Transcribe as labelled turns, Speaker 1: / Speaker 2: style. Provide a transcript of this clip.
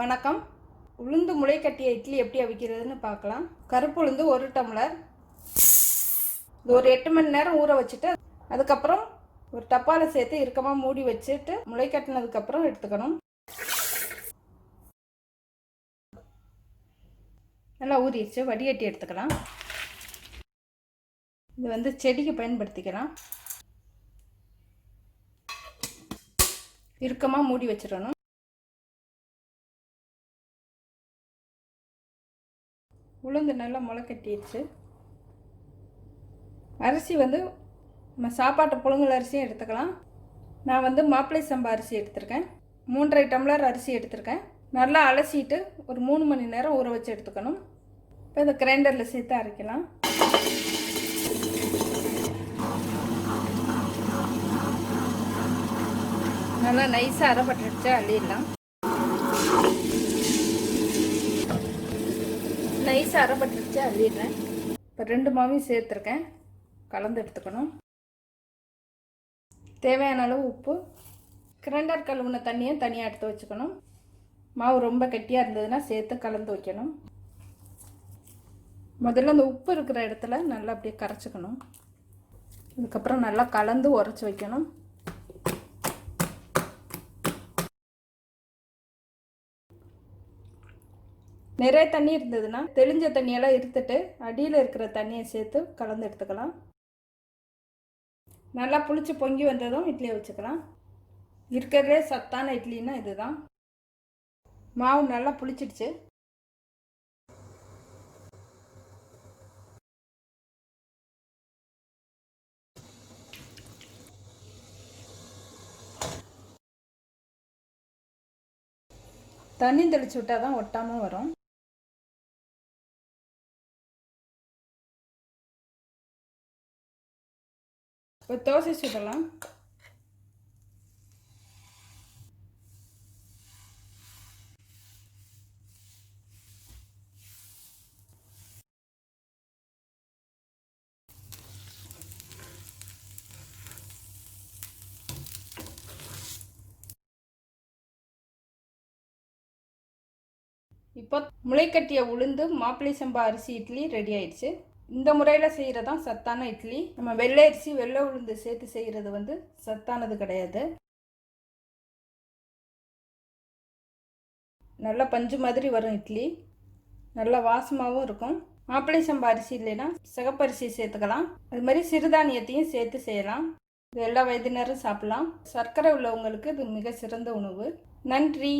Speaker 1: வணக்கம். உளுந்து முளை கட்டிய இட்லி எப்படி அவிக்கிறதுன்னு பார்க்கலாம். கருப்பு உளுந்து 1 டம்ளர். இது ஒரு 8 மணி நேரம் ஊற வச்சுட்டு அதுக்கப்புறம் ஒரு டப்பாவில் சேர்த்து இறுக்கமாக மூடி வச்சுட்டு முளை கட்டினதுக்கப்புறம் எடுத்துக்கணும். நல்லா ஊறிடுச்சு, வடிகட்டி எடுத்துக்கலாம். இது செடிக்கு பயன்படுத்திக்கலாம். இறுக்கமாக மூடி வச்சிடணும். உளுந்து நல்லா முளை கட்டிடுச்சு. அரிசி நம்ம சாப்பாட்டு புழுங்கல் அரிசியும் எடுத்துக்கலாம். நான் மாப்பிள்ளை சம்பா அரிசி எடுத்திருக்கேன். 3.5 டம்ளர் அரிசி எடுத்திருக்கேன். நல்லா அலசிட்டு ஒரு 3 மணி நேரம் ஊற வச்சு எடுத்துக்கணும். இப்போ இதை கிரைண்டரில் சேர்த்து அரைக்கலாம். நல்லா நைஸாக அரைப்பட்டுடுச்சு, அள்ளிடலாம். நைஸாக அரைப்பட்டுடுச்சு, அள்ளிடுறேன். இப்போ 2 மாவையும் சேர்த்துருக்கேன், கலந்து எடுத்துக்கணும். தேவையான அளவு உப்பு, கிரைண்டர் கழுவுன தண்ணியை தனியாக எடுத்து வச்சுக்கணும். மாவு ரொம்ப கெட்டியாக இருந்ததுன்னா சேர்த்து கலந்து வைக்கணும். முதல்ல அந்த உப்பு இருக்கிற இடத்துல நல்லா அப்படியே கரைச்சிக்கணும். அதுக்கப்புறம் நல்லா கலந்து உரைச்சி வைக்கணும். நிறைய தண்ணி இருந்ததுன்னா தெளிஞ்ச தண்ணியெல்லாம் இருத்துட்டு அடியில் இருக்கிற தண்ணியை சேர்த்து கலந்து எடுத்துக்கலாம். நல்லா புளிச்சு பொங்கி வந்ததும் இட்லியை வச்சுக்கலாம். இருக்கிறதே சத்தான இட்லின்னா இதுதான். மாவு நல்லா புளிச்சிடுச்சு. தண்ணி தெளிச்சு விட்டால் தான் ஒட்டாமல் வரும். ஒரு தோசை சுடலாம். இப்போ முளைக்கட்டிய உளுந்து மாப்பிள்ளை சம்பா அரிசி இட்லி ரெடி ஆயிடுச்சு. இந்த முறையில் செய்கிறதான் சத்தான இட்லி. நம்ம வெள்ளை அரிசி வெள்ளை உளுந்து சேர்த்து செய்கிறது சத்தானது கிடையாது. நல்லா பஞ்சு மாதிரி வரும் இட்லி, நல்லா வாசமாகவும் இருக்கும். மாப்பிள்ளை சம்பா அரிசி இல்லைன்னா சிகப்பரிசி சேர்த்துக்கலாம். அது மாதிரி சிறுதானியத்தையும் சேர்த்து செய்யலாம். இது எல்லா வயதினரும் சாப்பிடலாம். சர்க்கரை உள்ளவங்களுக்கு இது மிக சிறந்த உணவு. நன்றி.